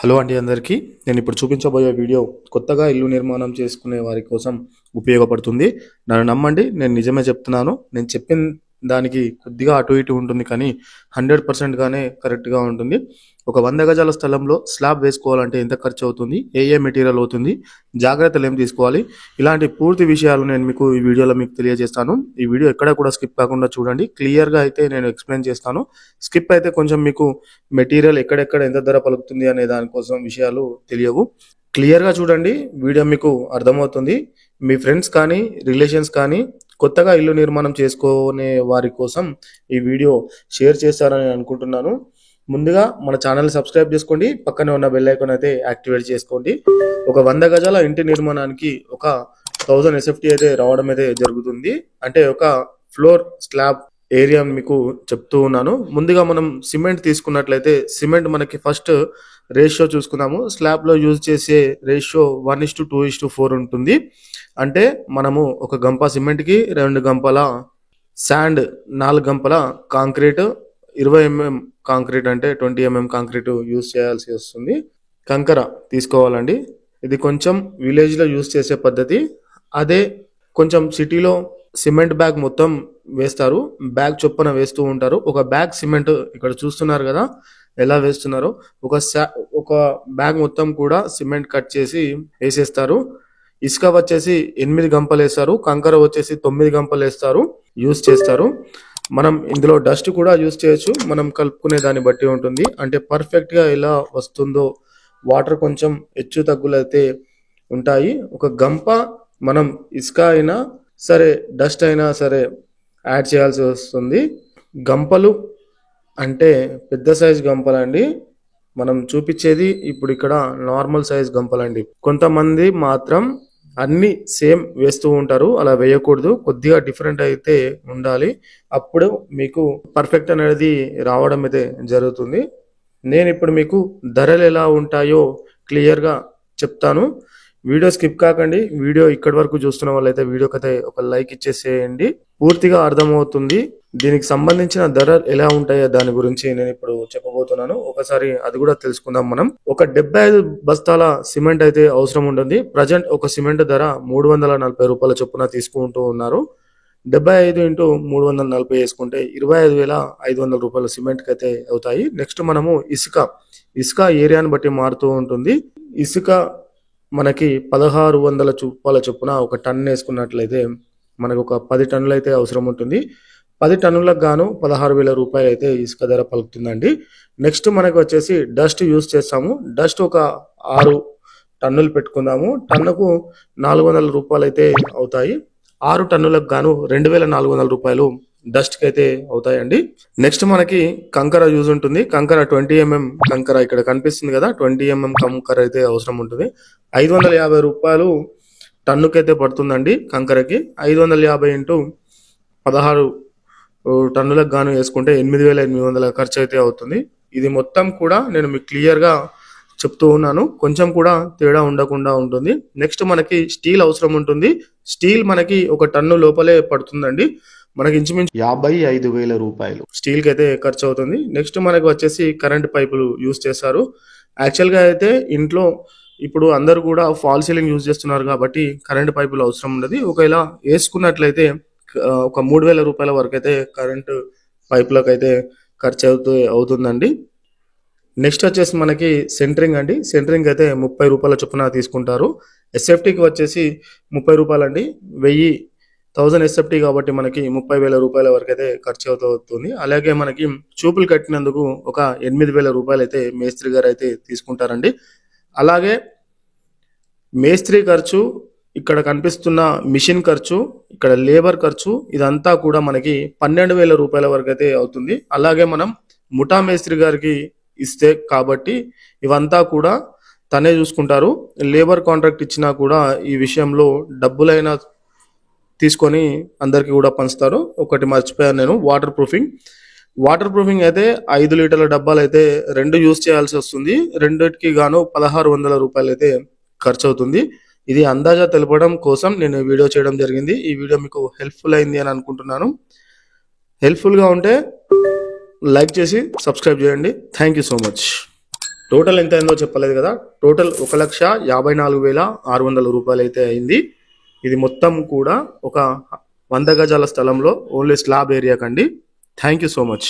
Hello అండి అందరికీ. నేను ఇప్పుడు చూపించబోయే వీడియో కొత్తగా ఇల్లు నిర్మాణం చేసుకునే వారి కోసం ఉపయోగపడుతుంది. నన్ను నమ్మండి, నేను నిజమే చెప్తున్నాను. నేను చెప్పిన దానికి కొద్దిగా అటు ఇటు ఉంటుంది, కానీ 100% గానే కరెక్ట్గా ఉంటుంది. ఒక 100 గజాల స్థలంలో స్లాబ్ వేసుకోవాలంటే ఎంత ఖర్చు అవుతుంది, ఏ మెటీరియల్ అవుతుంది, జాగ్రత్తలు ఏం తీసుకోవాలి, ఇలాంటి పూర్తి విషయాలు నేను మీకు ఈ వీడియోలో మీకు తెలియజేస్తాను. ఈ వీడియో ఎక్కడ కూడా స్కిప్ కాకుండా చూడండి. క్లియర్గా అయితే నేను ఎక్స్ప్లెయిన్ చేస్తాను. స్కిప్ అయితే కొంచెం మీకు మెటీరియల్ ఎక్కడెక్కడ ఎంత ధర పలుకుతుంది అనే దానికోసం విషయాలు తెలియవు. క్లియర్గా చూడండి, వీడియో మీకు అర్థమవుతుంది. మీ ఫ్రెండ్స్ కానీ రిలేషన్స్ కానీ కొత్తగా ఇల్లు నిర్మాణం చేసుకునే వారి కోసం ఈ వీడియో షేర్ చేస్తారని అనుకుంటున్నాను. ముందుగా మన ఛానల్ సబ్స్క్రైబ్ చేసుకోండి, పక్కనే ఉన్న బెల్ ఐకాన్ అయితే యాక్టివేట్ చేసుకోండి. ఒక 100 గజాల ఇంటి నిర్మాణానికి ఒక 1000 SFT అయితే రావడం అయితే జరుగుతుంది. అంటే ఒక ఫ్లోర్ స్లాబ్ ఏరియా మీకు చెప్తూ ఉన్నాను. ముందుగా మనం సిమెంట్ తీసుకున్నట్లయితే సిమెంట్ మనకి ఫస్ట్ రేషియో చూసుకుందాము. స్లాబ్లో యూజ్ చేసే రేషియో 1:2:4 ఉంటుంది. అంటే మనము ఒక గంప సిమెంట్కి 2 గంపల శాండ్, 4 గంపల కాంక్రీట్, 20 mm కాంక్రీట్ అంటే 20 mm కాంక్రీట్ యూజ్ చేయాల్సి వస్తుంది. కంకర తీసుకోవాలండి. ఇది కొంచెం విలేజ్లో యూజ్ చేసే పద్ధతి. అదే కొంచెం సిటీలో సిమెంట్ బ్యాగ్ మొత్తం వేస్తారు, బ్యాగ్ చొప్పున వేస్తూ ఉంటారు. ఒక బ్యాగ్ సిమెంట్ ఇక్కడ చూస్తున్నారు కదా ఎలా వేస్తున్నారో, ఒక బ్యాగ్ మొత్తం కూడా సిమెంట్ కట్ చేసి వేసేస్తారు. ఇసుక వచ్చేసి 8 గంపలు వేస్తారు, కంకర వచ్చేసి 9 గంపలు వేస్తారు, యూజ్ చేస్తారు. మనం ఇందులో డస్ట్ కూడా యూజ్ చేయొచ్చు, మనం కలుపుకునే దాన్ని బట్టి ఉంటుంది. అంటే పర్ఫెక్ట్గా ఎలా వస్తుందో, వాటర్ కొంచెం హెచ్చు తగ్గులు అయితే ఉంటాయి. ఒక గంప మనం ఇసుక అయినా సరే, డస్ట్ అయినా సరే యాడ్ చేయాల్సి వస్తుంది. గంపలు అంటే పెద్ద సైజ్ గంపలండి. మనం చూపించేది ఇప్పుడు ఇక్కడ నార్మల్ సైజ్ గంపలండి. కొంతమంది మాత్రం అన్ని సేమ్ వేస్తూ ఉంటారు, అలా వేయకూడదు. కొద్దిగా డిఫరెంట్ అయితే ఉండాలి, అప్పుడు మీకు పర్ఫెక్ట్ అనేది రావడం అయితే జరుగుతుంది. నేను ఇప్పుడు మీకు ధరలు ఎలా ఉంటాయో క్లియర్గా చెప్తాను. వీడియో స్కిప్ కాకండి. వీడియో ఇక్కడి వరకు చూస్తున్న వాళ్ళైతే వీడియోకి అయితే ఒక లైక్ ఇచ్చేసేయండి, పూర్తిగా అర్థమవుతుంది. దీనికి సంబంధించిన ధరలు ఎలా ఉంటాయో దాని గురించి నేను ఇప్పుడు చెప్పబోతున్నాను. ఒకసారి అది కూడా తెలుసుకుందాం. మనం ఒక 75 బస్తాల సిమెంట్ అయితే అవసరం ఉంటుంది. ప్రజెంట్ ఒక సిమెంట్ ధర 340 రూపాయల చొప్పున తీసుకుంటూ ఉన్నారు. 75 × 340 వేసుకుంటే 25,500 రూపాయల సిమెంట్కి అయితే అవుతాయి. నెక్స్ట్ మనము ఇసుక ఏరియాని బట్టి మారుతూ ఉంటుంది. ఇసుక మనకి 1600 రూపాయల చొప్పున ఒక టన్ వేసుకున్నట్లయితే మనకు ఒక 10 టన్నులు అయితే అవసరం ఉంటుంది. 10 టన్నులకు గాను 16,000 రూపాయలు అయితే ఇసుక ధర పలుకుతుందండి. నెక్స్ట్ మనకు వచ్చేసి డస్ట్ యూజ్ చేస్తాము. డస్ట్ ఒక 6 టన్నులు పెట్టుకుందాము. టన్నుకు 400 రూపాయలు అయితే అవుతాయి. 6 టన్నులకు గాను 2,400 రూపాయలు డస్ట్కి అయితే అవుతాయండి. నెక్స్ట్ మనకి కంకర యూజ్ ఉంటుంది. కంకర 20 mm కంకర ఇక్కడ కనిపిస్తుంది కదా, 20 mm కంకర అయితే అవసరం ఉంటుంది. 550 రూపాయలు టన్నుకైతే పడుతుందండి కంకరకి. 550 × 16 టన్నులకు గాను వేసుకుంటే 8,800 ఖర్చు అయితే అవుతుంది. ఇది మొత్తం కూడా నేను మీకు క్లియర్గా చెప్తూ ఉన్నాను, కొంచెం కూడా తేడా ఉండకుండా ఉంటుంది. నెక్స్ట్ మనకి స్టీల్ అవసరం ఉంటుంది. స్టీల్ మనకి ఒక టన్ను లోపలే పడుతుందండి. మనకి ఇంచుమించు 55,000 రూపాయలు స్టీల్కి అయితే ఖర్చు అవుతుంది. నెక్స్ట్ మనకి వచ్చేసి కరెంట్ పైపులు యూజ్ చేస్తారు. యాక్చువల్గా అయితే ఇంట్లో ఇప్పుడు అందరూ కూడా ఫాల్ సీలింగ్ యూజ్ చేస్తున్నారు కాబట్టి కరెంట్ పైపులు అవసరం ఉండదు. ఒకవేళ వేసుకున్నట్లయితే ఒక 3,000 రూపాయల వరకు అయితే కరెంటు పైపులకు అయితే ఖర్చు అవుతుందండి. నెక్స్ట్ వచ్చేసి మనకి సెంటరింగ్ అండి. సెంటరింగ్ అయితే 30 రూపాయల చొప్పున తీసుకుంటారు. SFTకి వచ్చేసి 30 రూపాయలు అండి. 1000 SFT కాబట్టి మనకి 30,000 రూపాయల వరకు అయితే ఖర్చు అవుతుంది. అలాగే మనకి చూపులు కట్టినందుకు ఒక 8,000 రూపాయలు అయితే మేస్త్రి గారు అయితే తీసుకుంటారండి. అలాగే మేస్త్రి ఖర్చు, ఇక్కడ కనిపిస్తున్న మిషన్ ఖర్చు, ఇక్కడ లేబర్ ఖర్చు, ఇదంతా కూడా మనకి 12,000 రూపాయల వరకు అయితే అవుతుంది. అలాగే మనం ముఠా మేస్త్రి గారికి ఇస్తే కాబట్టి ఇవంతా కూడా తనే చూసుకుంటారు. లేబర్ కాంట్రాక్ట్ ఇచ్చినా కూడా ఈ విషయంలో డబ్బులైనా తీసుకొని అందరికీ కూడా పంచుతారు. ఒకటి మర్చిపోయాను నేను, వాటర్ ప్రూఫింగ్ అయితే 5 లీటర్ల డబ్బాలు అయితే 2 యూజ్ చేయాల్సి వస్తుంది. రెండిటికి గాను 1,600 రూపాయలు అయితే ఖర్చు అవుతుంది. ఇది అందాజా తెలపడం కోసం నేను వీడియో చేయడం జరిగింది. ఈ వీడియో మీకు హెల్ప్ఫుల్ అయింది అని అనుకుంటున్నాను. హెల్ప్ఫుల్గా ఉంటే లైక్ చేసి సబ్స్క్రైబ్ చేయండి. Thank you so much. Total ఎంత అయిందో చెప్పలేదు కదా. టోటల్ 1,54,600 రూపాయలు అయితే అయింది. ఇది మొత్తం కూడా ఒక 100 గజాల స్థలంలో ఓన్లీ స్లాబ్ ఏరియా కండి. Thank you so much.